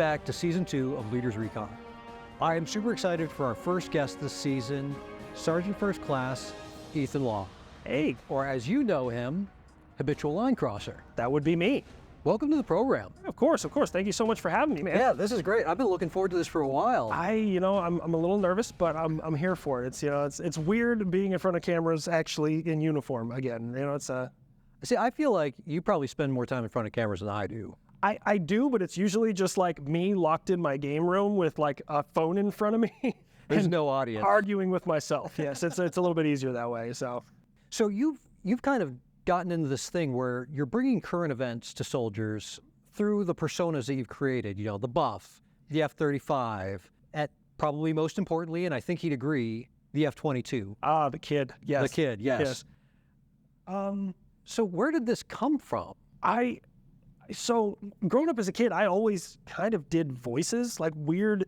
back to Season 2 of Leaders Recon. I am super excited for our first guest this season, Sergeant First Class Ethan Law. Hey. Or as you know him, Habitual Line Crosser. That would be me. Welcome to the program. Of course. Thank you so much for having me, man. Yeah, this is great. I've been looking forward to this for a while. I'm a little nervous, but I'm here for it. It's weird being in front of cameras actually in uniform again. See, I feel like you probably spend more time in front of cameras than I do. I do, but it's usually just like me locked in my game room with like a phone in front of me. There's no audience. Arguing with myself. Yes, it's a little bit easier that way. So you've kind of gotten into this thing where you're bringing current events to soldiers through the personas that you've created. You know, the buff, the F-35, at probably most importantly, and I think he'd agree, the F-22. Ah, the kid. Yes. The kid. Yes. So where did this come from? So growing up as a kid, I always kind of did voices, like weird,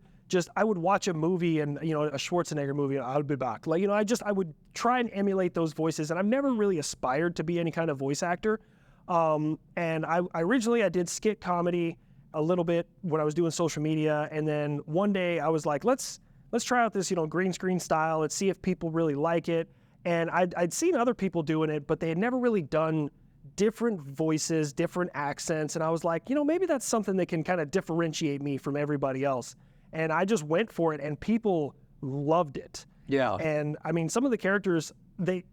I would watch a movie and, a Schwarzenegger movie, I'll be back. Like, I would try and emulate those voices, and I've never really aspired to be any kind of voice actor. And I originally did skit comedy a little bit when I was doing social media, and then one day I was like, let's try out this, green screen style. Let's see if people really like it. And I'd seen other people doing it, but they had never really done different voices, different accents. And I was like, maybe that's something that can kind of differentiate me from everybody else. And I just went for it, and people loved it. Yeah. And I mean, some of the characters, they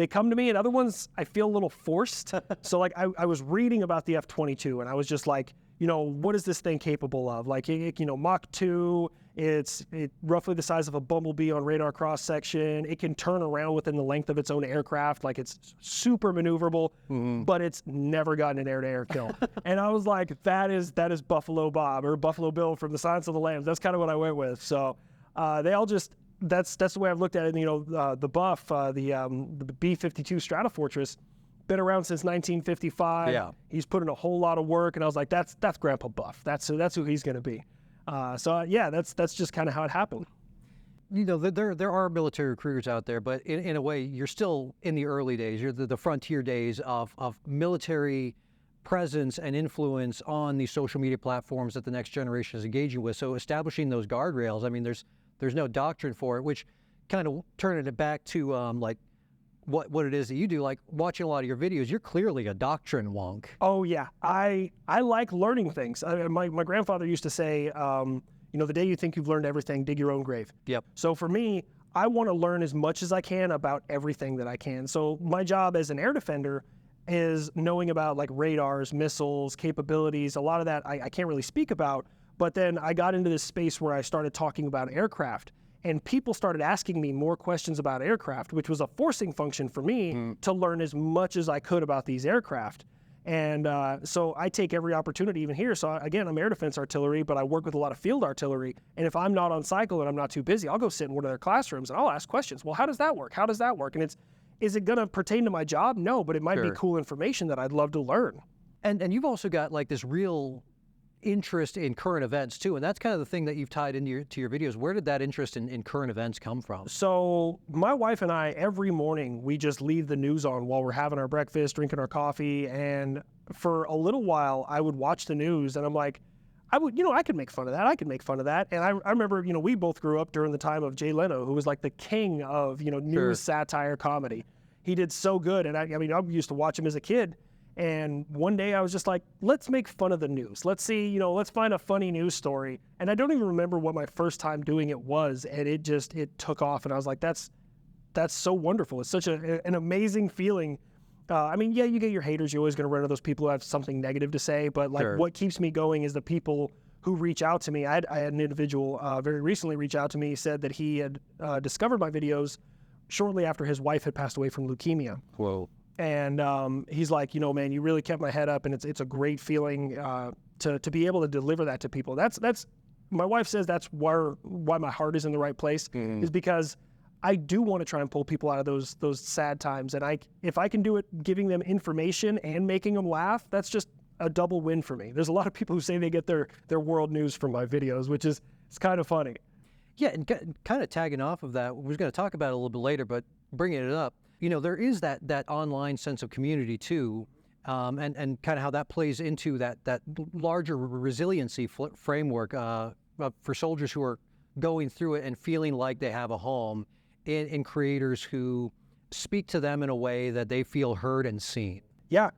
come to me, and other ones I feel a little forced. So like I was reading about the F-22, and I was just like, what is this thing capable of? Like, Mach 2, it's roughly the size of a bumblebee on radar cross section. It can turn around within the length of its own aircraft. Like, it's super maneuverable, but it's never gotten an air-to-air kill. And I was like, that is Buffalo Bob or Buffalo Bill from the Silence of the Lambs. That's kind of what I went with. So they all just, that's the way I've looked at it. The buff, the B-52 Stratofortress, been around since 1955. Yeah. He's put in a whole lot of work, and I was like, that's Grandpa Buff. That's who he's going to be. That's just kind of how it happened. There are military recruiters out there, but in a way, you're still in the early days. You're the frontier days of military presence and influence on these social media platforms that the next generation is engaging with. So establishing those guardrails, I mean, there's no doctrine for it, which kind of turning it back to like what it is that you do. Like watching a lot of your videos, you're clearly a doctrine wonk. Oh yeah, I like learning things. My grandfather used to say, the day you think you've learned everything, dig your own grave. Yep. So for me, I want to learn as much as I can about everything that I can. So my job as an air defender is knowing about like radars, missiles, capabilities. A lot of that I can't really speak about. But then I got into this space where I started talking about aircraft. And people started asking me more questions about aircraft, which was a forcing function for me to learn as much as I could about these aircraft. And so I take every opportunity even here. So again, I'm air defense artillery, but I work with a lot of field artillery. And if I'm not on cycle and I'm not too busy, I'll go sit in one of their classrooms and I'll ask questions. Well, how does that work? How does that work? And is it going to pertain to my job? No, but it might be cool information that I'd love to learn. And you've also got like this real interest in current events too, and that's kind of the thing that you've tied into your videos. Where did that interest in current events come from? So my wife and I, every morning, we just leave the news on while we're having our breakfast, drinking our coffee, and for a little while, I would watch the news, and I'm like, I could make fun of that. I could make fun of that. And I remember, we both grew up during the time of Jay Leno, who was like the king of, news satire comedy. He did so good, and I used to watch him as a kid. And one day I was just like, let's make fun of the news. Let's see, let's find a funny news story. And I don't even remember what my first time doing it was. And it took off. And I was like, that's so wonderful. It's such an amazing feeling. You get your haters. You're always going to run into those people who have something negative to say. But like what keeps me going is the people who reach out to me. I had an individual very recently reach out to me, said that he had discovered my videos shortly after his wife had passed away from leukemia. Whoa. And he's like, man, you really kept my head up, and it's a great feeling to be able to deliver that to people. That's my wife says that's why my heart is in the right place, is because I do want to try and pull people out of those sad times. And if I can do it giving them information and making them laugh, that's just a double win for me. There's a lot of people who say they get their world news from my videos, which is it's kind of funny. Yeah, and kind of tagging off of that, we're going to talk about it a little bit later, but bringing it up, there is that online sense of community too. and kind of how that plays into that larger resiliency framework for soldiers who are going through it and feeling like they have a home in creators who speak to them in a way that they feel heard and seen. Yeah,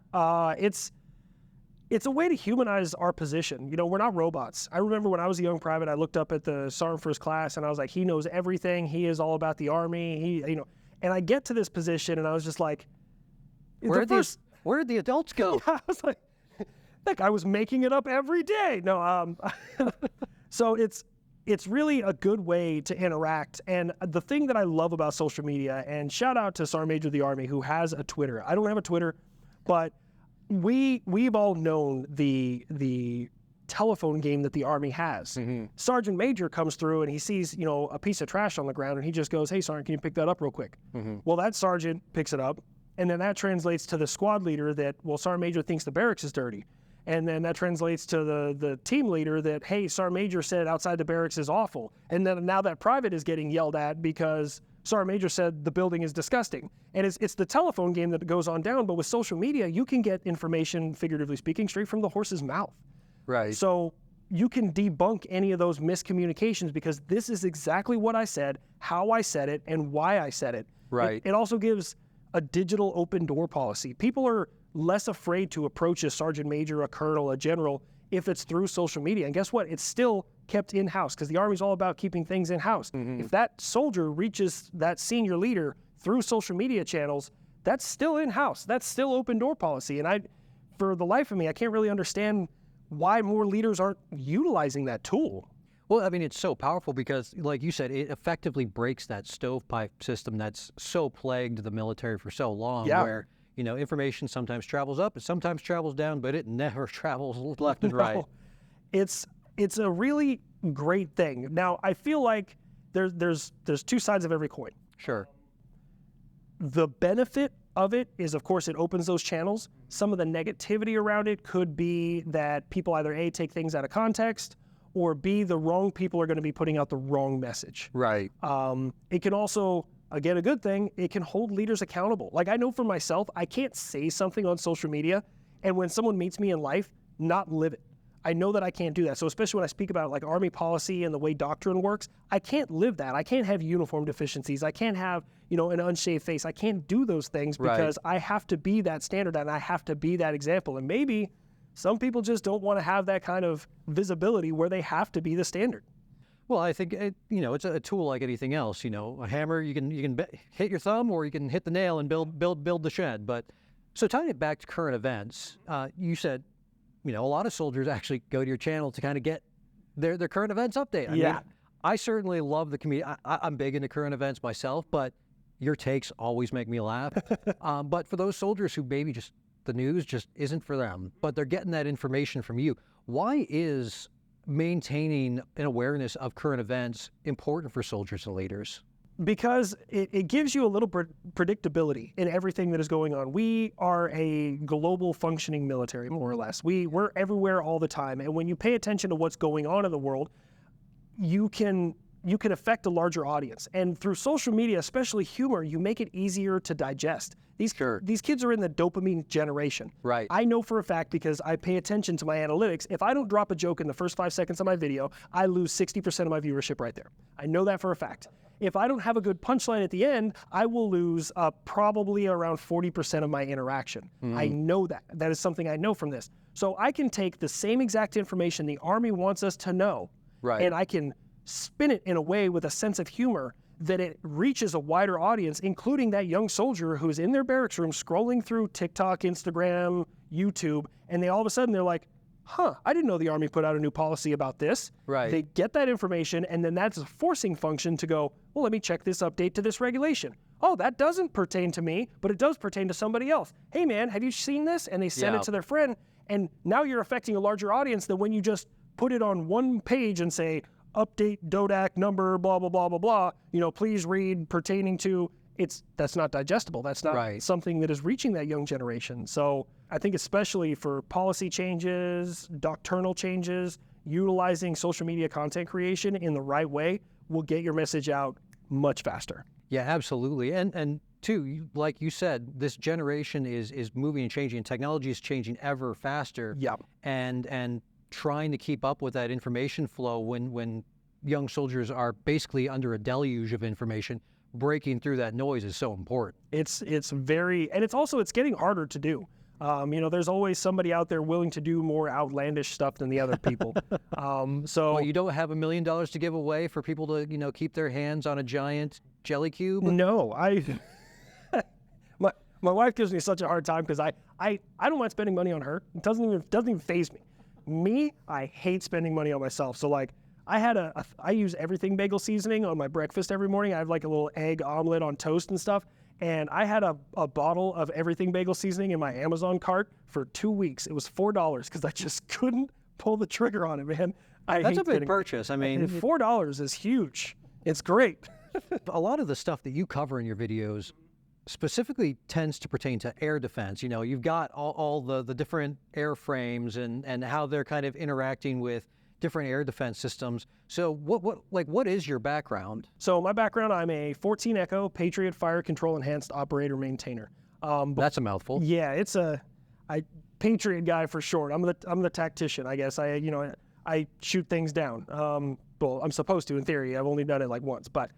it's a way to humanize our position. You know, we're not robots. I remember when I was a young private, I looked up at the Sergeant First Class and I was like, he knows everything. He is all about the Army. And I get to this position and I was just like, where'd the adults go? I was like, that guy was making it up every day. No, so it's really a good way to interact. And the thing that I love about social media, and shout out to Sergeant Major of the Army who has a Twitter. I don't have a Twitter, but we've all known the telephone game that the Army has. Mm-hmm. Sergeant Major comes through and he sees, a piece of trash on the ground and he just goes, "Hey, Sergeant, can you pick that up real quick?" Mm-hmm. Well, that sergeant picks it up, and then that translates to the squad leader that, well, Sergeant Major thinks the barracks is dirty. And then that translates to the team leader that, hey, Sergeant Major said outside the barracks is awful. And then now that private is getting yelled at because Sergeant Major said the building is disgusting. And it's the telephone game that goes on down, but with social media, you can get information, figuratively speaking, straight from the horse's mouth. Right. So you can debunk any of those miscommunications because this is exactly what I said, how I said it, and why I said it. Right. It also gives a digital open door policy. People are less afraid to approach a sergeant major, a colonel, a general if it's through social media. And guess what? It's still kept in-house because the Army's all about keeping things in-house. Mm-hmm. If that soldier reaches that senior leader through social media channels, that's still in-house. That's still open door policy. And for the life of me, I can't really understand why more leaders aren't utilizing that tool. Well, I mean, it's so powerful because, like you said, it effectively breaks that stovepipe system that's so plagued the military for so long, where, information sometimes travels up, it sometimes travels down, but it never travels left and right. It's a really great thing. Now, I feel like there's two sides of every coin. Sure. The benefit of it is, of course, it opens those channels. Some of the negativity around it could be that people either A, take things out of context, or B, the wrong people are going to be putting out the wrong message. Right. It can also, again, a good thing, it can hold leaders accountable. Like I know for myself, I can't say something on social media and when someone meets me in life, not live it. I know that I can't do that. So especially when I speak about like Army policy and the way doctrine works, I can't live that. I can't have uniform deficiencies. I can't have, an unshaved face. I can't do those things because I have to be that standard and I have to be that example. And maybe some people just don't want to have that kind of visibility where they have to be the standard. Well, I think it's a tool like anything else. A hammer, you can hit your thumb, or you can hit the nail and build the shed. But so tying it back to current events, you said, a lot of soldiers actually go to your channel to kind of get their current events update. I mean, I certainly love the community. I'm big into current events myself, but your takes always make me laugh. But for those soldiers who maybe just the news just isn't for them, but they're getting that information from you, why is maintaining an awareness of current events important for soldiers and leaders? Because it gives you a little predictability in everything that is going on. We are a global functioning military, more or less. We're everywhere all the time. And when you pay attention to what's going on in the world, you can affect a larger audience. And through social media, especially humor, you make it easier to digest. These kids are in the dopamine generation. Right. I know for a fact because I pay attention to my analytics. If I don't drop a joke in the first 5 seconds of my video, I lose 60% of my viewership right there. I know that for a fact. If I don't have a good punchline at the end, I will lose probably around 40% of my interaction. I know that. That is something I know from this. So I can take the same exact information the Army wants us to know, and I can spin it in a way with a sense of humor that it reaches a wider audience, including that young soldier who's in their barracks room scrolling through TikTok, Instagram, YouTube, and all of a sudden they're like, I didn't know the Army put out a new policy about this. Right. They get that information, and then that's a forcing function to go, well, let me check this update to this regulation. Oh, that doesn't pertain to me, but it does pertain to somebody else. Hey, man, have you seen this? And they send it to their friend, and now you're affecting a larger audience than when you just put it on one page and say, update DoD number, blah, blah, blah, blah, blah. Please read pertaining to. That's not digestible. That's not something that is reaching that young generation. So I think especially for policy changes, doctrinal changes, utilizing social media content creation in the right way will get your message out much faster. Yeah, absolutely. And too, like you said, this generation is moving and changing, and technology is changing ever faster. Yeah. And trying to keep up with that information flow when young soldiers are basically under a deluge of information, breaking through that noise is so important. It's very, and it's getting harder to do. There's always somebody out there willing to do more outlandish stuff than the other people. Well, you don't have $1 million to give away for people to, keep their hands on a giant jelly cube? No, my wife gives me such a hard time because I don't mind spending money on her. It doesn't even faze me. Me, I hate spending money on myself. So like, I use everything bagel seasoning on my breakfast every morning. I have like a little egg omelet on toast and stuff. And I had a bottle of everything bagel seasoning in my Amazon cart for 2 weeks. It was $4 because I just couldn't pull the trigger on it, man. That's a big purchase. I mean, $4 is huge. It's great. A lot of the stuff that you cover in your videos specifically tends to pertain to air defense. You've got all the different airframes and how they're kind of interacting with different air defense systems. So what is your background? So my background, I'm a 14 Echo Patriot Fire Control Enhanced Operator Maintainer. That's a mouthful. Yeah, it's a Patriot guy for short. I'm the tactician, I guess. I shoot things down. Well, I'm supposed to in theory. I've only done it like once, but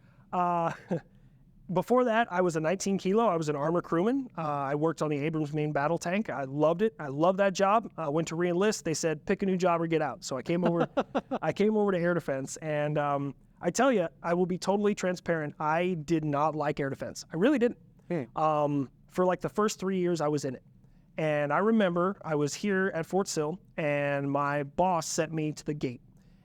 before that, I was a 19 kilo. I was an armor crewman. I worked on the Abrams main battle tank. I loved it. I loved that job. I went to re-enlist. They said, pick a new job or get out. So I came over. I came over to air defense, and I tell you, I will be totally transparent. I did not like air defense. I really didn't. For like the first 3 years I was in it, and I remember I was here at Fort Sill, and my boss sent me to the gate.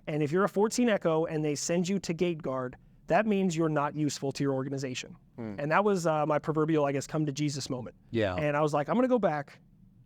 And if you're a 14 Echo and they send you to gate guard, that means you're not useful to your organization. And that was my proverbial, I guess, come to Jesus moment. Yeah. And I was like, I'm going to go back,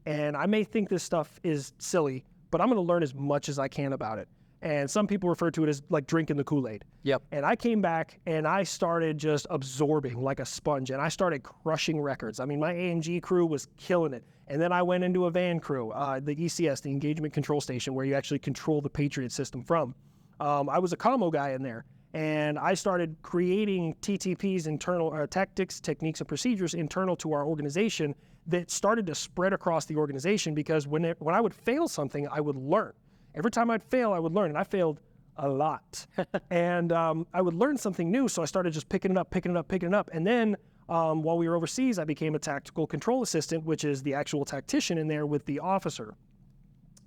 and I may think this stuff is silly, but I'm going to learn as much as I can about it. And some people refer to it as like drinking the Kool-Aid. Yep. And I came back, and I started just absorbing like a sponge, and I started crushing records. I mean, my AMG crew was killing it. And then I went into a van crew, the ECS, the Engagement Control Station, where you actually control the Patriot system from. I was a commo guy in there. And I started creating TTPs, internal tactics, techniques, and procedures internal to our organization that started to spread across the organization, because when I would fail something, I would learn. Every time I'd fail, I would learn, and I failed a lot. And I would learn something new, so I started just picking it up. And then while we were overseas, I became a tactical control assistant, which is the actual tactician in there with the officer.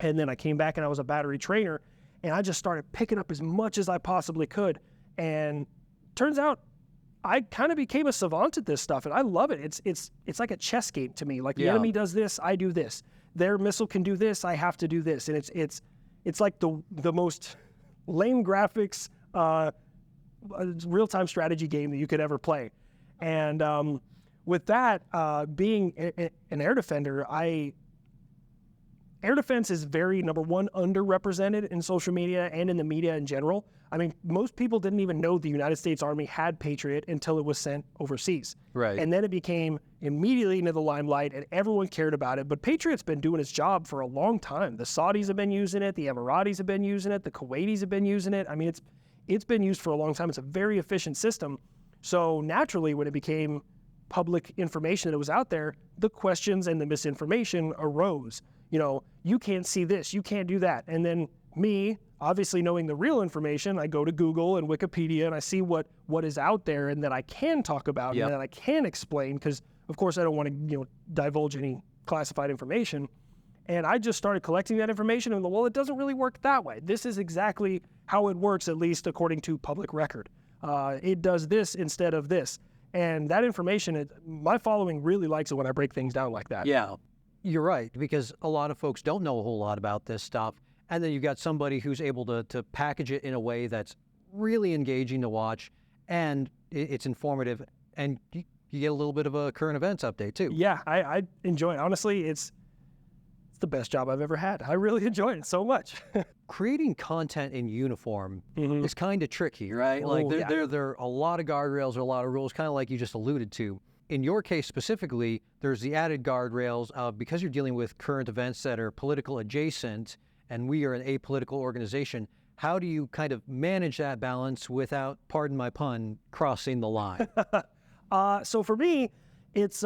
And then I came back and I was a battery trainer, and I just started picking up as much as I possibly could. And turns out I kind of became a savant at this stuff, and I love it. It's like a chess game to me. Like the enemy does this, I do this. Their missile can do this, I have to do this. And it's like the most lame graphics real-time strategy game that you could ever play. And with that, being an air defender, air defense is very, number one, underrepresented in social media and in the media in general. I mean, most people didn't even know the United States Army had Patriot until it was sent overseas. Right. And then it became immediately into the limelight, and everyone cared about it. But Patriot's been doing its job for a long time. The Saudis have been using it. The Emiratis have been using it. The Kuwaitis have been using it. I mean, it's been used for a long time. It's a very efficient system. So naturally, when it became public information that was out there, the questions and the misinformation arose. You can't see this, you can't do that. And then me, obviously knowing the real information, I go to Google and Wikipedia and I see what is out there and that I can talk about and that I can explain, because of course I don't want to divulge any classified information. And I just started collecting that information, and well, it doesn't really work that way. This is exactly how it works, at least according to public record. It does this instead of this. And that information, my following really likes it when I break things down like that. Yeah, you're right, because a lot of folks don't know a whole lot about this stuff. And then you've got somebody who's able to package it in a way that's really engaging to watch, and it's informative, and you get a little bit of a current events update too. Yeah, I enjoy it. Honestly, it's the best job I've ever had. I really enjoy it so much. Creating content in uniform is kind of tricky, right? Like there are a lot of guardrails or a lot of rules, kind of like you just alluded to. In your case specifically, there's the added guardrails because you're dealing with current events that are political adjacent, and we are an apolitical organization. How do you kind of manage that balance without, pardon my pun, crossing the line? So for me, It's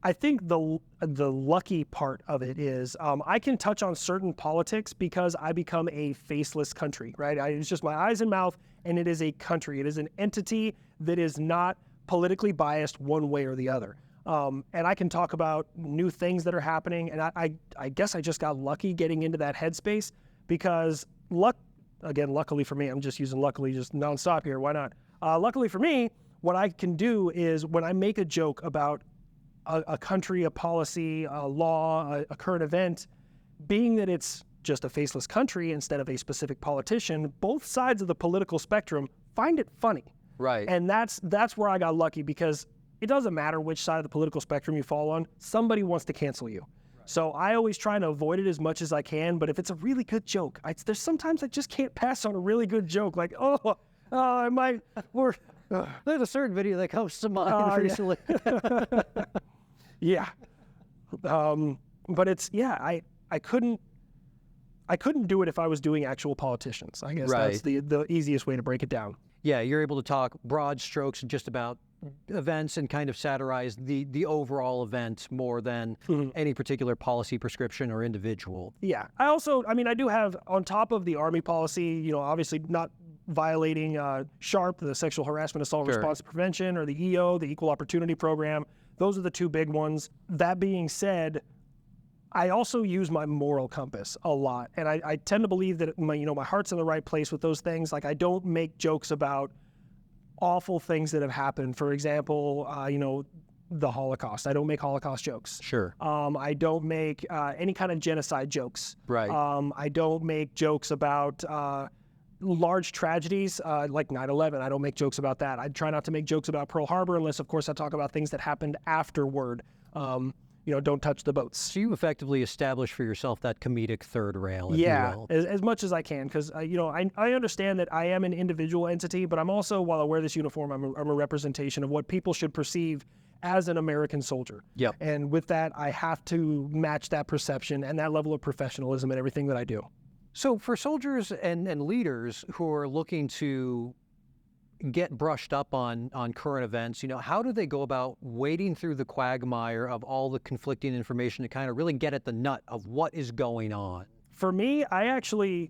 I think the lucky part of it is I can touch on certain politics because I become a faceless country, right? It's just my eyes and mouth, and it is a country. It is an entity that is not politically biased one way or the other. And I can talk about new things that are happening, and I guess I just got lucky getting into that headspace because luckily for me, I'm just using luckily just nonstop here. Why not? Luckily for me, what I can do is when I make a joke about a country, a policy, a law, a current event, being that it's just a faceless country instead of a specific politician, both sides of the political spectrum find it funny. Right. And that's where I got lucky because it doesn't matter which side of the political spectrum you fall on, somebody wants to cancel you. Right. So I always try to avoid it as much as I can, but if it's a really good joke, there's sometimes I just can't pass on a really good joke. Like, I might, there's a certain video that comes to mind recently. Yeah. But it's, I couldn't do it if I was doing actual politicians. I guess that's the easiest way to break it down. Yeah, you're able to talk broad strokes just about events and kind of satirize the overall event more than any particular policy, prescription, or individual. Yeah. I do have, on top of the Army policy, obviously not violating SHARP, the Sexual Harassment Assault Response Prevention, or the EO, the Equal Opportunity Program. Those are the two big ones. That being said, I also use my moral compass a lot. And I tend to believe that my heart's in the right place with those things. Like I don't make jokes about awful things that have happened. For example, the Holocaust. I don't make Holocaust jokes. Sure. I don't make any kind of genocide jokes. Right. I don't make jokes about large tragedies like 9/11. I don't make jokes about that. I try not to make jokes about Pearl Harbor unless, of course, I talk about things that happened afterward. Don't touch the boats. So you effectively establish for yourself that comedic third rail, if you will. as much as I can, because I understand that I am an individual entity, but I'm also, while I wear this uniform, I'm a representation of what people should perceive as an American soldier. Yep. And with that, I have to match that perception and that level of professionalism in everything that I do. So for soldiers and leaders who are looking to get brushed up on current events, how do they go about wading through the quagmire of all the conflicting information to kind of really get at the nut of what is going on? For me,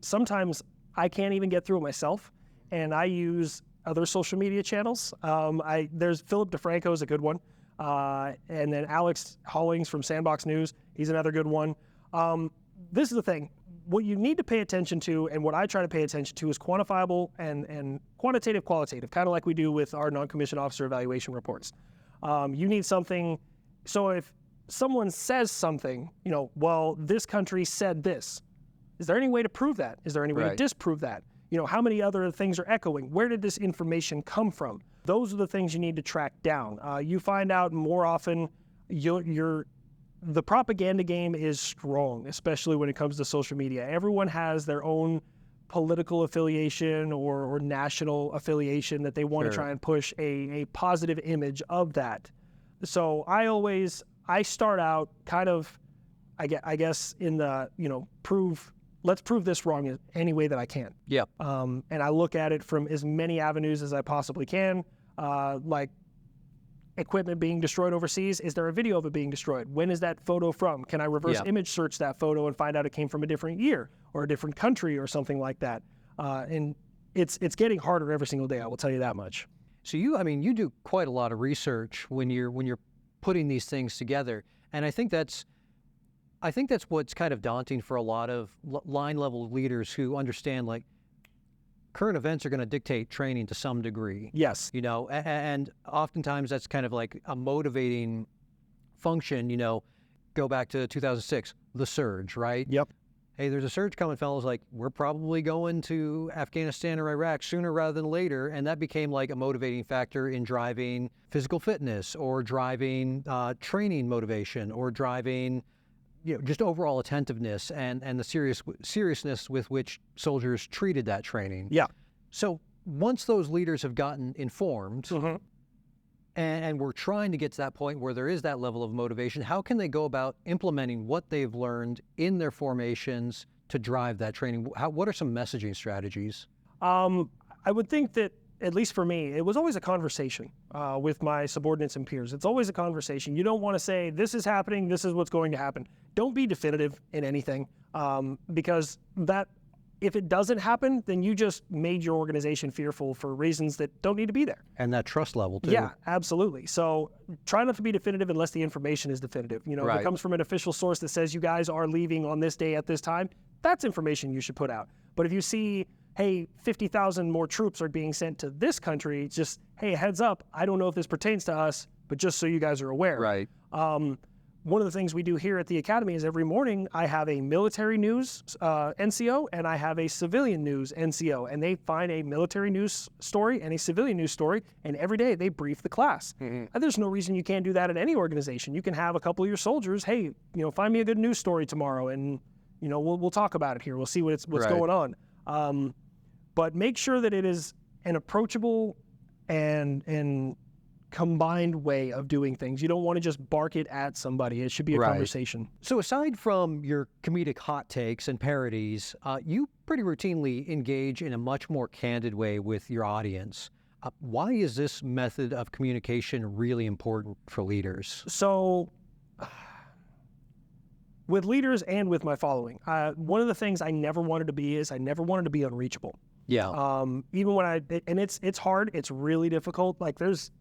sometimes I can't even get through it myself, and I use other social media channels. There's Philip DeFranco is a good one, and then Alex Hollings from Sandbox News, he's another good one. This is the thing. What you need to pay attention to, and what I try to pay attention to, is quantifiable and quantitative, qualitative, kind of like we do with our non-commissioned officer evaluation reports. You need something, so if someone says something, well, this country said this, is there any way to prove that? Is there any way to disprove that? How many other things are echoing? Where did this information come from? Those are the things you need to track down. You find out more often the propaganda game is strong, especially when it comes to social media. Everyone has their own political affiliation or national affiliation that they want to try and push a positive image of that. So I start out kind of, I guess, in the, let's prove this wrong any way that I can. Yeah. And I look at it from as many avenues as I possibly can, like equipment being destroyed overseas. Is there a video of it being destroyed? When is that photo from? Can I reverse image search that photo and find out it came from a different year or a different country or something like that? And it's getting harder every single day, I will tell you that much. So you do quite a lot of research when you're putting these things together. And I think that's what's kind of daunting for a lot of line level leaders who understand, like, current events are going to dictate training to some degree. Yes. And oftentimes that's kind of like a motivating function. Go back to 2006, the surge, right? Yep. Hey, there's a surge coming, fellas. Like, we're probably going to Afghanistan or Iraq sooner rather than later. And that became like a motivating factor in driving physical fitness or driving training motivation or driving just overall attentiveness and the seriousness with which soldiers treated that training. Yeah. So once those leaders have gotten informed and we're trying to get to that point where there is that level of motivation, how can they go about implementing what they've learned in their formations to drive that training? What are some messaging strategies? I would think that at least for me, it was always a conversation with my subordinates and peers. It's always a conversation. You don't want to say, this is happening, this is what's going to happen. Don't be definitive in anything, because if it doesn't happen, then you just made your organization fearful for reasons that don't need to be there. And that trust level, too. Yeah, absolutely. So try not to be definitive unless the information is definitive. You know, if it comes from an official source that says you guys are leaving on this day at this time, that's information you should put out. But if you see, hey, 50,000 more troops are being sent to this country, just, hey, heads up, I don't know if this pertains to us, but just so you guys are aware. Right. One of the things we do here at the Academy is every morning I have a military news NCO and I have a civilian news NCO, and they find a military news story and a civilian news story, and every day they brief the class. And there's no reason you can't do that at any organization. You can have a couple of your soldiers, hey, you know, find me a good news story tomorrow, and you know, we'll talk about it here. We'll see what's going on. But make sure that it is an approachable and combined way of doing things. You don't want to just bark it at somebody. It should be a conversation. So aside from your comedic hot takes and parodies, you pretty routinely engage in a much more candid way with your audience. Why is this method of communication really important for leaders? So with leaders and with my following, one of the things I never wanted to be is I never wanted to be unreachable. Yeah. Even when and it's hard, it's really difficult. Like there's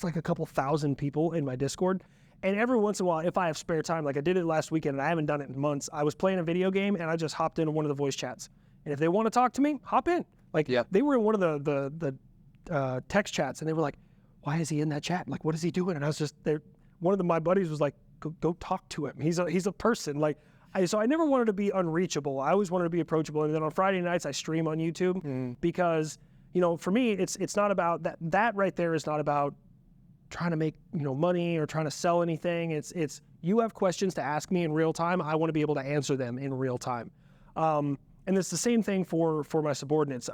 like a couple thousand people in my Discord. And every once in a while, if I have spare time, like I did it last weekend and I haven't done it in months, I was playing a video game and I just hopped into one of the voice chats. And if they want to talk to me, hop in. Like they were in one of the text chats and they were like, why is he in that chat? Like, what is he doing? And I was just there. One of my buddies was like, go talk to him. He's a person. Like, so I never wanted to be unreachable. I always wanted to be approachable. And then on Friday nights, I stream on YouTube because, you know, for me, it's not about that. That right there is not about trying to make, you know, money or trying to sell anything. It's you have questions to ask me in real time. I want to be able to answer them in real time. And it's the same thing for my subordinates.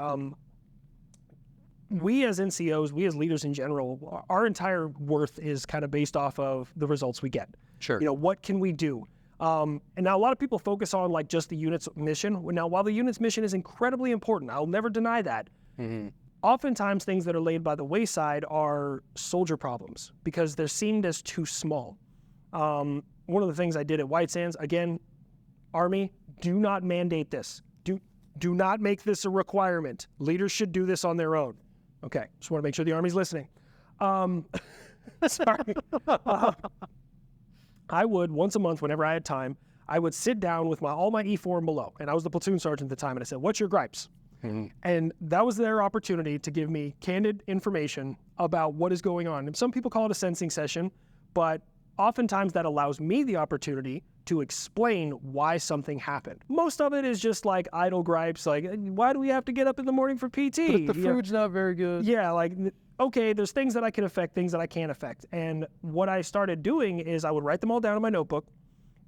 We as NCOs, we as leaders in general, our entire worth is kind of based off of the results we get. Sure. You know, what can we do? And now a lot of people focus on like just the unit's mission. Now, while the unit's mission is incredibly important, I'll never deny that. Oftentimes things that are laid by the wayside are soldier problems because they're seen as too small. One of the things I did at White Sands, again, Army, do not mandate this. Do not make this a requirement. Leaders should do this on their own. Okay, just want to make sure the Army's listening. Sorry. I would, once a month, whenever I had time, I would sit down with all my E4 and below, and I was the platoon sergeant at the time, and I said, what's your gripes? And that was their opportunity to give me candid information about what is going on. And some people call it a sensing session, but oftentimes that allows me the opportunity to explain why something happened. Most of it is just like idle gripes, like, why do we have to get up in the morning for PT? But the food's not very good. Yeah, like, okay, there's things that I can affect, things that I can't affect. And what I started doing is I would write them all down in my notebook,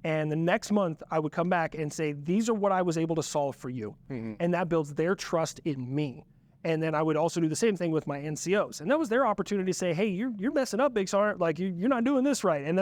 and the next month I would come back and say, these are what I was able to solve for you. And that builds their trust in me. And then I would also do the same thing with my NCOs. And that was their opportunity to say, hey, you're messing up, Big Sergeant. Like, you're not doing this right. And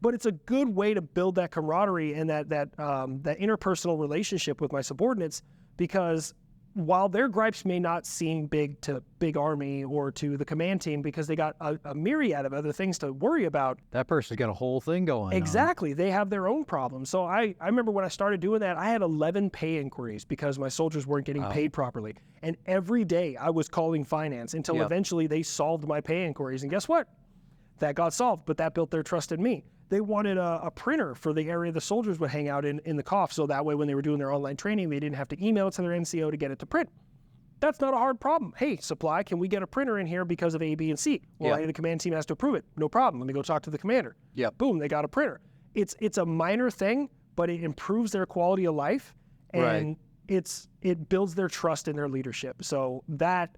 but it's a good way to build that camaraderie and that interpersonal relationship with my subordinates, because while their gripes may not seem big to Big Army or to the command team because they got a myriad of other things to worry about. That person's got a whole thing going on. Exactly. They have their own problems. So I remember when I started doing that, I had 11 pay inquiries because my soldiers weren't getting paid properly. And every day I was calling finance until eventually they solved my pay inquiries. And guess what? That got solved, but that built their trust in me. They wanted a printer for the area the soldiers would hang out in the COF, so that way when they were doing their online training, they didn't have to email it to their NCO to get it to print. That's not a hard problem. Hey, supply, can we get a printer in here because of A, B, and C? Well, the command team has to approve it. No problem. Let me go talk to the commander. Boom, they got a printer. It's a minor thing, but it improves their quality of life, and it builds their trust in their leadership. So that,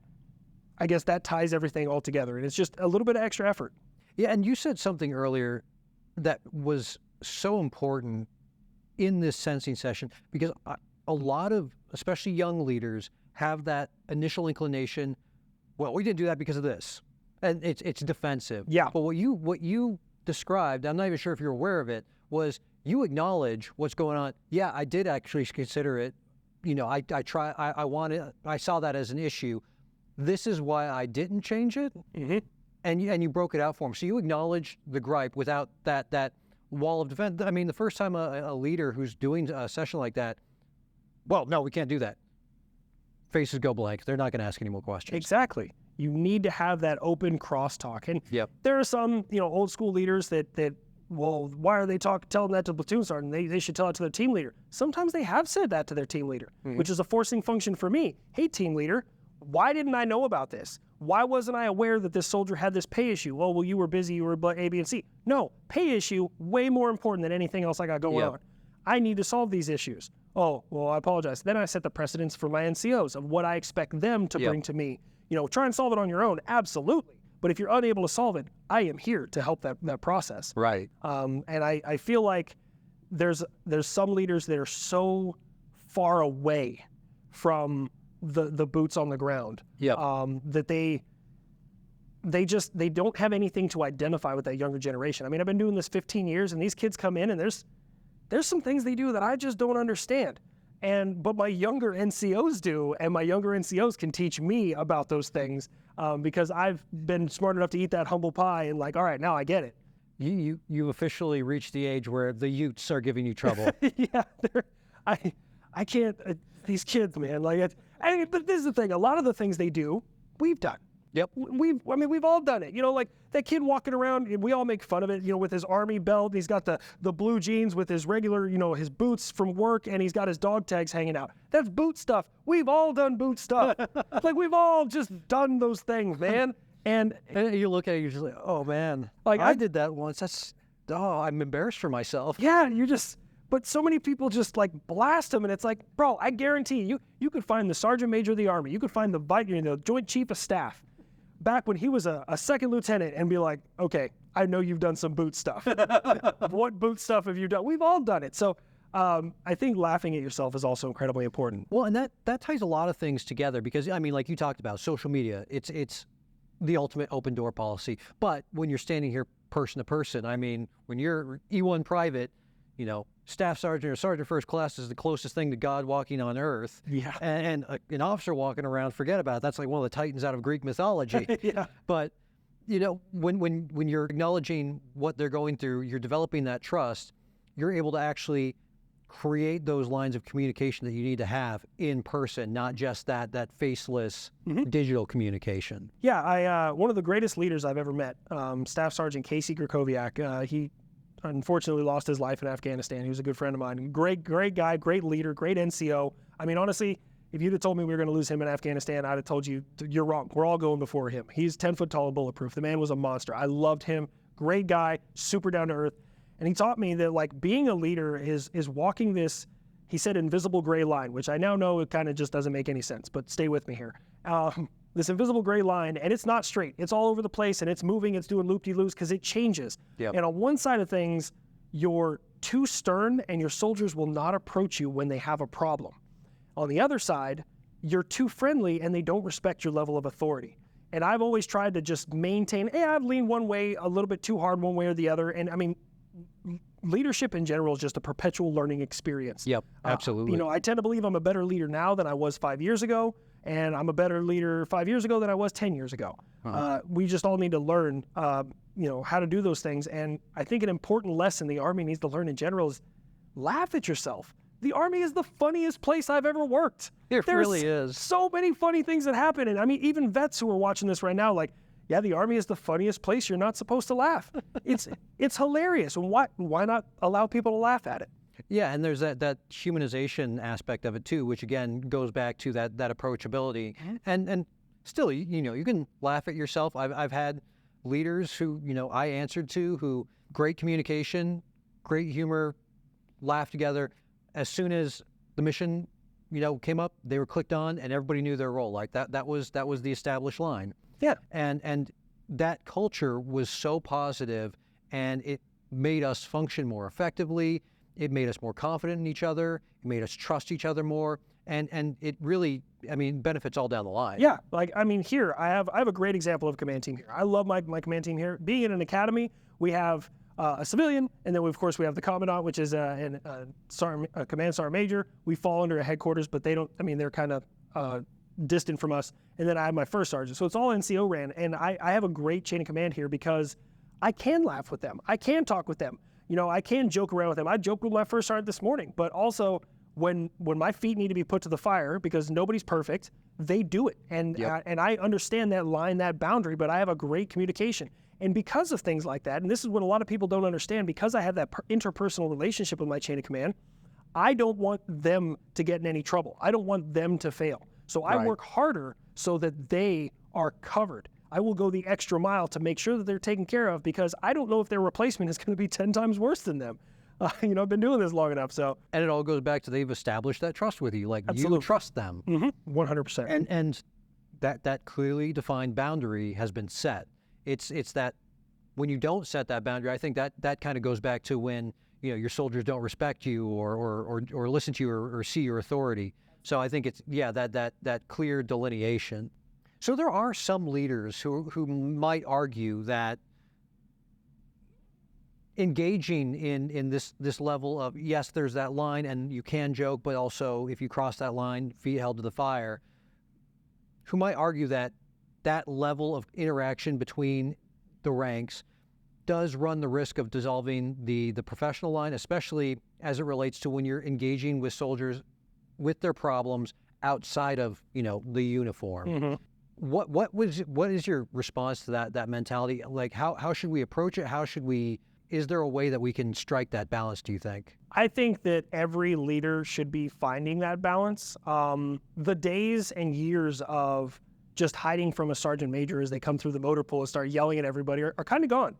I guess that ties everything all together, and it's just a little bit of extra effort. Yeah, and you said something earlier that was so important in this sensing session, because a lot of, especially young leaders, have that initial inclination, well, we didn't do that because of this. And it's defensive. Yeah. But what you described, I'm not even sure if you're aware of it, was you acknowledge what's going on. Yeah, I did actually consider it. You know, I saw that as an issue. this is why I didn't change it, and you broke it out for them. So you acknowledged the gripe without that wall of defense. I mean, the first time a leader who's doing a session like that, well, no, we can't do that. Faces go blank. They're not going to ask any more questions. Exactly. You need to have that open crosstalk. And Yep. there are some, old school leaders that well, why are they telling that to the platoon sergeant? They should tell it to their team leader. Sometimes they have said that to their team leader, which is a forcing function for me. Hey, team leader, why didn't I know about this? Why wasn't I aware that this soldier had this pay issue? Oh, well, you were busy, you were A, B, and C. No, pay issue, way more important than anything else I got going on. I need to solve these issues. Oh, well, I apologize. Then I set the precedence for my NCOs of what I expect them to bring to me. Try and solve it on your own, absolutely. But if you're unable to solve it, I am here to help that process. Right. And I feel like there's some leaders that are so far away from the boots on the ground that they don't have anything to identify with that younger generation. I mean, I've been doing this 15 years, and these kids come in, and there's some things they do that I just don't understand. But my younger NCOs do, and my younger NCOs can teach me about those things because I've been smart enough to eat that humble pie and all right, now I get it. You officially reached the age where the Utes are giving you trouble. Yeah, I can't. These kids, man. But this is the thing. A lot of the things they do, we've done. Yep. We've all done it. Like that kid walking around, we all make fun of it, with his army belt. He's got the blue jeans with his regular, his boots from work, and he's got his dog tags hanging out. That's boot stuff. We've all done boot stuff. We've all just done those things, man. And you look at it, you're just like, oh man, I did that once. I'm embarrassed for myself. Yeah, but so many people just blast him, and it's like, bro, I guarantee you could find the Sergeant Major of the Army, you could find the Joint Chief of Staff, back when he was a second lieutenant, and be like, okay, I know you've done some boot stuff. What boot stuff have you done? We've all done it. So I think laughing at yourself is also incredibly important. Well, and that ties a lot of things together because, I mean, like you talked about, social media, it's the ultimate open door policy. But when you're standing here person to person, I mean, when you're E1 private, staff sergeant or sergeant first class is the closest thing to God walking on earth. Yeah. And an officer walking around, forget about it. That's like one of the titans out of Greek mythology. Yeah. But, when you're acknowledging what they're going through, you're developing that trust, you're able to actually create those lines of communication that you need to have in person, not just that faceless digital communication. Yeah, one of the greatest leaders I've ever met, Staff Sergeant Casey Grakowiak, he unfortunately lost his life in Afghanistan. He was a good friend of mine. Great guy, great leader, great NCO. I mean, honestly, if you'd have told me we were going to lose him in Afghanistan, I'd have told you, you're wrong. We're all going before him. He's 10 foot tall and bulletproof. The man was a monster. I loved him. Great guy, super down to earth. And he taught me that being a leader is walking this, he said, invisible gray line, which I now know it kind of just doesn't make any sense, but stay with me here. This invisible gray line, and it's not straight. It's all over the place, and it's moving, it's doing loop-de-loops because it changes. Yep. And on one side of things, you're too stern and your soldiers will not approach you when they have a problem. On the other side, you're too friendly and they don't respect your level of authority. And I've always tried to just maintain, I've leaned one way a little bit too hard one way or the other. And I mean, leadership in general is just a perpetual learning experience. Yep, absolutely. I tend to believe I'm a better leader now than I was 5 years ago, and I'm a better leader 5 years ago than I was 10 years ago. We just all need to learn, how to do those things. And I think an important lesson the Army needs to learn in general is laugh at yourself. The Army is the funniest place I've ever worked. It really is. So many funny things that happen. And I mean, even vets who are watching this right now, yeah, the Army is the funniest place. You're not supposed to laugh. It's hilarious. And why not allow people to laugh at it? Yeah, and there's that humanization aspect of it too, which again goes back to that approachability. And still, you can laugh at yourself. I've had leaders who I answered to who great communication, great humor, laugh together. As soon as the mission came up, they were clicked on, and everybody knew their role. Like that was the established line. Yeah. And that culture was so positive, and it made us function more effectively. It made us more confident in each other. It made us trust each other more. And it really, benefits all down the line. Yeah. Here, I have a great example of a command team here. I love my command team here. Being in an academy, we have a civilian, and then of course we have the commandant, which is a command sergeant major. We fall under a headquarters, but they don't, they're kind of distant from us, and then I have my first sergeant. So it's all NCO ran, and I have a great chain of command here because I can laugh with them. I can talk with them. I can joke around with them. I joked with my first sergeant this morning, but also when my feet need to be put to the fire because nobody's perfect, they do it. And and I understand that line, that boundary, but I have a great communication. And because of things like that, and this is what a lot of people don't understand, because I have that interpersonal relationship with my chain of command, I don't want them to get in any trouble. I don't want them to fail. So I work harder so that they are covered. I will go the extra mile to make sure that they're taken care of because I don't know if their replacement is going to be 10 times worse than them. I've been doing this long enough, so. And it all goes back to they've established that trust with you. Like, Absolutely. you trust them. 100%. And that clearly defined boundary has been set. It's that when you don't set that boundary, I think that kind of goes back to when your soldiers don't respect you or listen to you or see your authority. So I think it's that clear delineation. So there are some leaders who might argue that engaging in this level of, yes, there's that line and you can joke, but also if you cross that line, feet held to the fire, who might argue that level of interaction between the ranks does run the risk of dissolving the professional line, especially as it relates to when you're engaging with soldiers with their problems outside of the uniform. What is your response to that mentality? Like, how should we approach it? Is there a way that we can strike that balance, do you think? I think that every leader should be finding that balance. The days and years of just hiding from a sergeant major as they come through the motor pool and start yelling at everybody are kind of gone.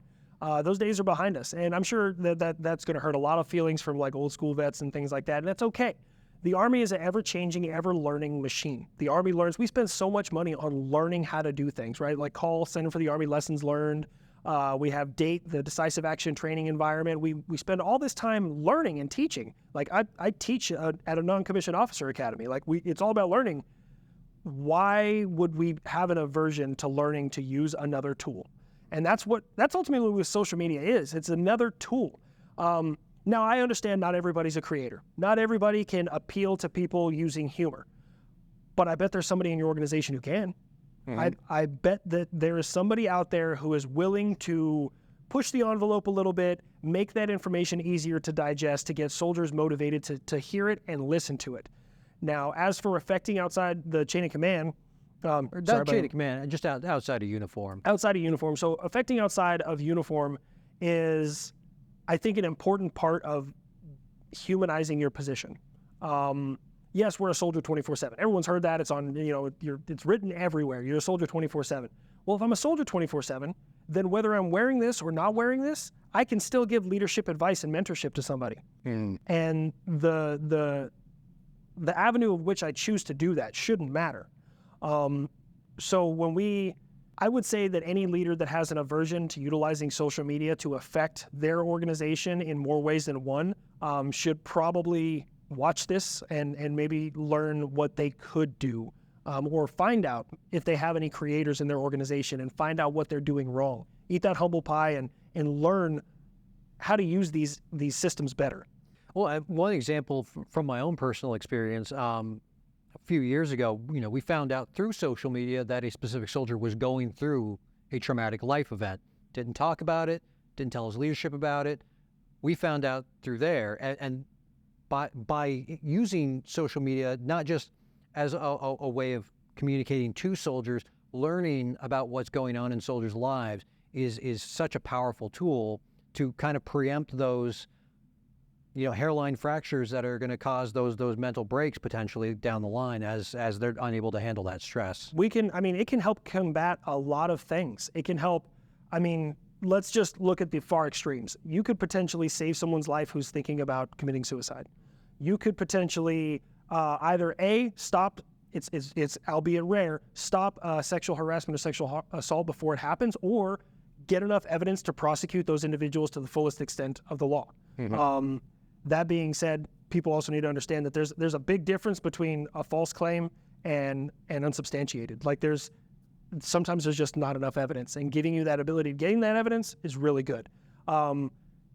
Those days are behind us. And I'm sure that's going to hurt a lot of feelings from like old school vets and things like that. And that's okay. The Army is an ever-changing, ever-learning machine. The Army learns. We spend so much money on learning how to do things, right? Like call Center for the Army Lessons Learned. We have DATE, the Decisive Action Training Environment. We spend all this time learning and teaching. Like I teach at a non-commissioned officer academy. Like it's all about learning. Why would we have an aversion to learning to use another tool? And that's ultimately what social media is. It's another tool. Now, I understand not everybody's a creator. Not everybody can appeal to people using humor. But I bet there's somebody in your organization who can. I bet that there is somebody out there who is willing to push the envelope a little bit, make that information easier to digest, to get soldiers motivated to hear it and listen to it. Now, as for affecting outside the chain of command, chain of command, just outside of uniform. Outside of uniform. So affecting outside of uniform is, I think, an important part of humanizing your position. Yes, we're a soldier 24/7. Everyone's heard that. It's on, it's written everywhere. You're a soldier 24/7. Well, if I'm a soldier 24/7, then whether I'm wearing this or not wearing this, I can still give leadership advice and mentorship to somebody. And the avenue of which I choose to do that shouldn't matter. So I would say that any leader that has an aversion to utilizing social media to affect their organization in more ways than one should probably watch this and maybe learn what they could do, or find out if they have any creators in their organization and find out what they're doing wrong. Eat that humble pie and learn how to use these systems better. Well, one example from my own personal experience, a few years ago, we found out through social media that a specific soldier was going through a traumatic life event. Didn't talk about it, didn't tell his leadership about it. We found out through there, and by using social media, not just as a way of communicating to soldiers, learning about what's going on in soldiers' lives is such a powerful tool to kind of preempt those hairline fractures that are going to cause those mental breaks potentially down the line as they're unable to handle that stress. It can help combat a lot of things. It can help, let's just look at the far extremes. You could potentially save someone's life who's thinking about committing suicide. You could potentially either stop, it's albeit rare, stop sexual harassment or sexual assault before it happens, or get enough evidence to prosecute those individuals to the fullest extent of the law. That being said, people also need to understand that there's a big difference between a false claim and unsubstantiated. Like sometimes there's just not enough evidence, and giving you that ability, getting that evidence is really good.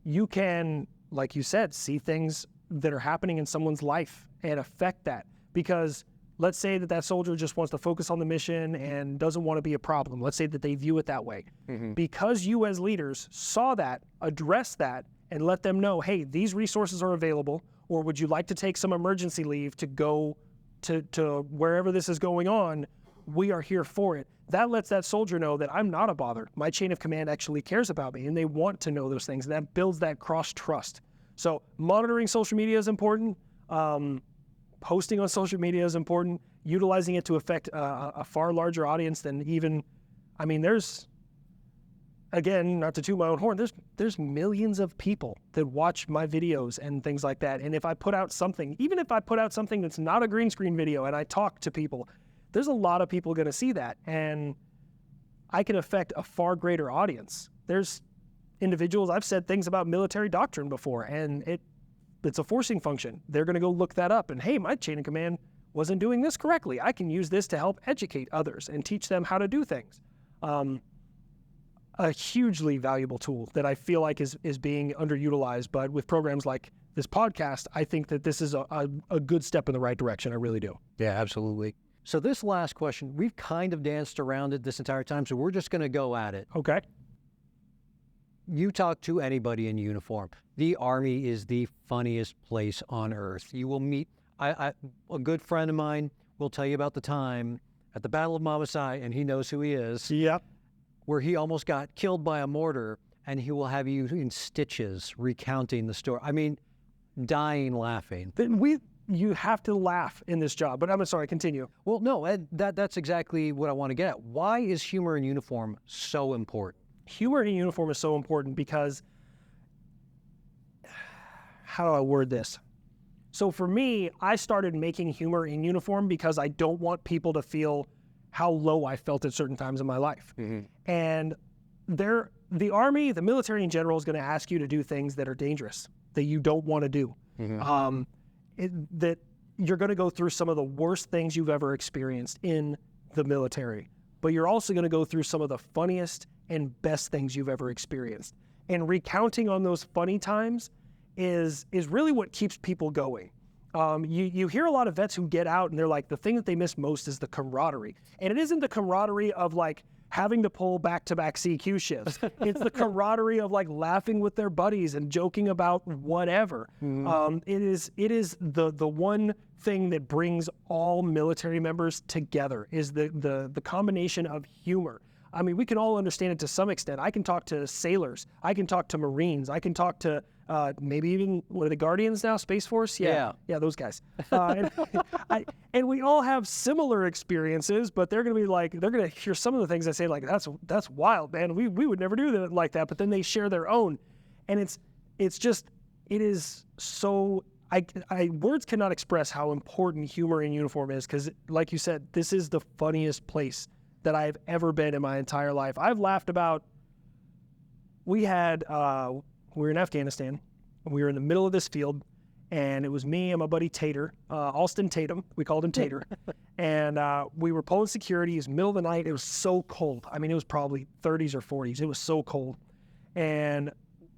You can, like you said, see things that are happening in someone's life and affect that, because Let's say that soldier just wants to focus on the mission and doesn't want to be a problem. Let's say that they view it that way. Because you as leaders saw that, address that, and let them know, hey, these resources are available, or would you like to take some emergency leave to go to wherever this is going on? We are here for it. That lets that soldier know that I'm not a bother. My chain of command actually cares about me, and they want to know those things, and that builds that cross-trust. So monitoring social media is important. Posting on social media is important. Utilizing it to affect a far larger audience than even, I mean, there's, again, not to toot my own horn, there's millions of people that watch my videos and things like that. And if I put out something, even if I put out something that's not a green screen video and I talk to people, there's a lot of people going to see that. And I can affect a far greater audience. There's individuals, I've said things about military doctrine before, and it's a forcing function. They're going to go look that up and, hey, my chain of command wasn't doing this correctly. I can use this to help educate others and teach them how to do things. A hugely valuable tool that I feel like is being underutilized, but with programs like this podcast, I think that this is a good step in the right direction. I really do. Yeah, absolutely. So this last question, we've kind of danced around it this entire time, so we're just going to go at it. Okay. You talk to anybody in uniform. The Army is the funniest place on earth. You will meet, a good friend of mine will tell you about the time at the Battle of Mamasai, and he knows who he is. Yep. Where he almost got killed by a mortar, and he will have you in stitches recounting the story. I mean, dying laughing. You have to laugh in this job, but I'm sorry, continue. Well, no, Ed, that's exactly what I want to get at. Why is humor in uniform so important? Humor in uniform is so important because, how do I word this? So for me, I started making humor in uniform because I don't want people to feel how low I felt at certain times in my life. And the Army, the military in general, is going to ask you to do things that are dangerous, that you don't want to do. That you're going to go through some of the worst things you've ever experienced in the military, but you're also going to go through some of the funniest and best things you've ever experienced. And recounting on those funny times is really what keeps people going. You hear a lot of vets who get out and they're like, the thing that they miss most is the camaraderie. And it isn't the camaraderie of like having to pull back-to-back CQ shifts. It's the camaraderie of like laughing with their buddies and joking about whatever. It is the one thing that brings all military members together is the combination of humor. I mean, we can all understand it to some extent. I can talk to sailors. I can talk to Marines. I can talk to maybe even, what are the Guardians now? Space Force? Yeah, those guys. And we all have similar experiences, but they're going to be like, they're going to hear some of the things I say, like, that's wild, man. We would never do that like that. But then they share their own. And it is so, words cannot express how important humor in uniform is because, like you said, this is the funniest place that I've ever been in my entire life. I've laughed about, we were in Afghanistan, and we were in the middle of this field, and it was me and my buddy Tater, Alston Tatum, we called him Tater, and we were pulling security. It was middle of the night. It was so cold. I mean, it was probably 30s or 40s. It was so cold. And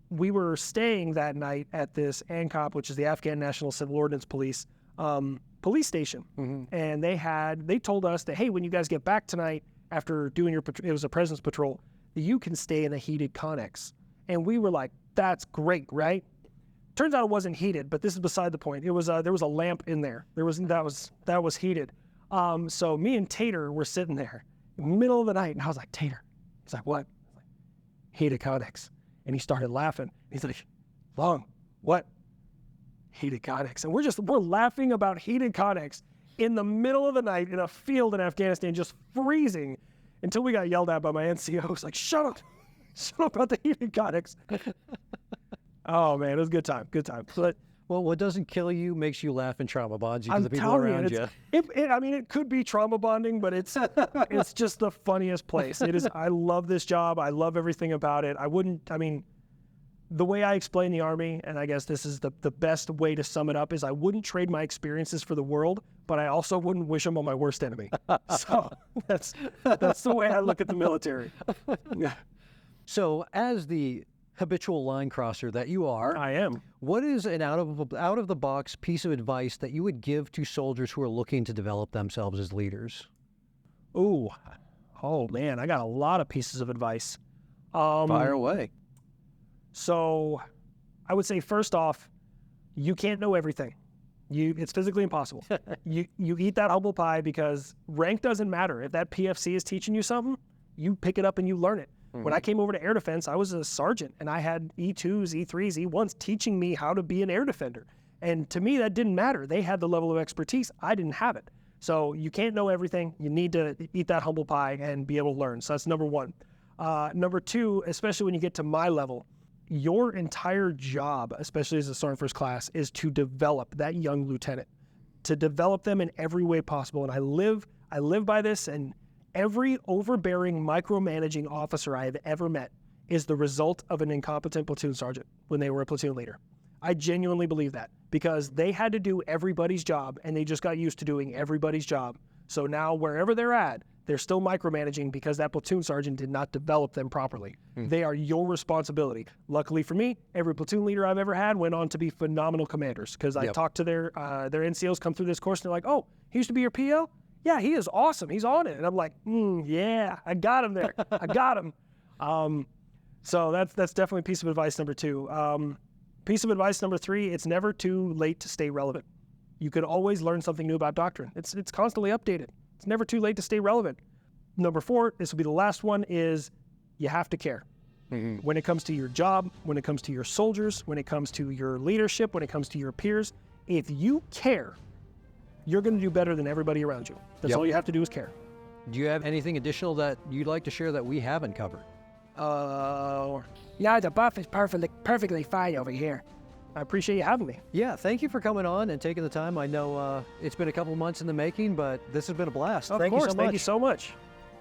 we were staying that night at this ANCOP, which is the Afghan National Civil Ordnance Police, police station. And they told us that, hey, when you guys get back tonight, after doing it was a presence patrol, you can stay in a heated Connex. And we were like, that's great, right? Turns out it wasn't heated, but this is beside the point. It was there was a lamp in there. That was heated. So me and Tater were sitting there, middle of the night, and I was like, Tater. He's like, what? I was like, heated Connex. And he started laughing. He's like, Long, what? Heated Connex. And we're laughing about heated Connex in the middle of the night in a field in Afghanistan, just freezing, until we got yelled at by my NCO. It's like, shut up about the heated Connex. Oh man, it was a good time. But, well, what doesn't kill you makes you laugh and trauma bonds you to the people around you. It could be trauma bonding, but it's just the funniest place. It is. I love this job. I love everything about it. The way I explain the Army, and I guess this is the best way to sum it up, is I wouldn't trade my experiences for the world, but I also wouldn't wish them on my worst enemy. So that's the way I look at the military. So as the habitual line crosser that you are, I am. what is an out of the box piece of advice that you would give to soldiers who are looking to develop themselves as leaders? Ooh, oh man, I got a lot of pieces of advice. Fire away. So I would say, first off, you can't know everything. It's physically impossible. you eat that humble pie, because rank doesn't matter. If that PFC is teaching you something, you pick it up and you learn it. When I came over to air defense, I was a sergeant, and I had E2s, E3s, E1s teaching me how to be an air defender. And to me, that didn't matter. They had the level of expertise. I didn't have it. So you can't know everything. You need to eat that humble pie and be able to learn. So that's number one. Number two, especially when you get to my level, your entire job, especially as a Sergeant First Class, is to develop that young lieutenant, to develop them in every way possible. And I live by this, and every overbearing, micromanaging officer I have ever met is the result of an incompetent platoon sergeant when they were a platoon leader. I genuinely believe that, because they had to do everybody's job, and they just got used to doing everybody's job. So now wherever they're at, they're still micromanaging because that platoon sergeant did not develop them properly. They are your responsibility. Luckily for me, every platoon leader I've ever had went on to be phenomenal commanders, because I talked to their NCOs come through this course, and they're like, oh, he used to be your PO? Yeah, he is awesome. He's on it. And I'm like, yeah, I got him there. I got him. So that's definitely a piece of advice number two. Piece of advice number three, it's never too late to stay relevant. You could always learn something new about doctrine. It's constantly updated. It's never too late to stay relevant. Number four, this will be the last one, is you have to care. When it comes to your job, when it comes to your soldiers, when it comes to your leadership, when it comes to your peers, if you care, you're going to do better than everybody around you. That's all you have to do is care. Do you have anything additional that you'd like to share that we haven't covered? Yeah, the buff is perfectly fine over here. I appreciate you having me. Yeah, thank you for coming on and taking the time. I know it's been a couple months in the making, but this has been a blast. Of Thank course, you so much. thank you so much.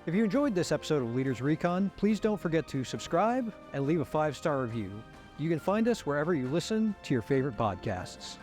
If you enjoyed this episode of Leaders Recon, please don't forget to subscribe and leave a 5-star review. You can find us wherever you listen to your favorite podcasts.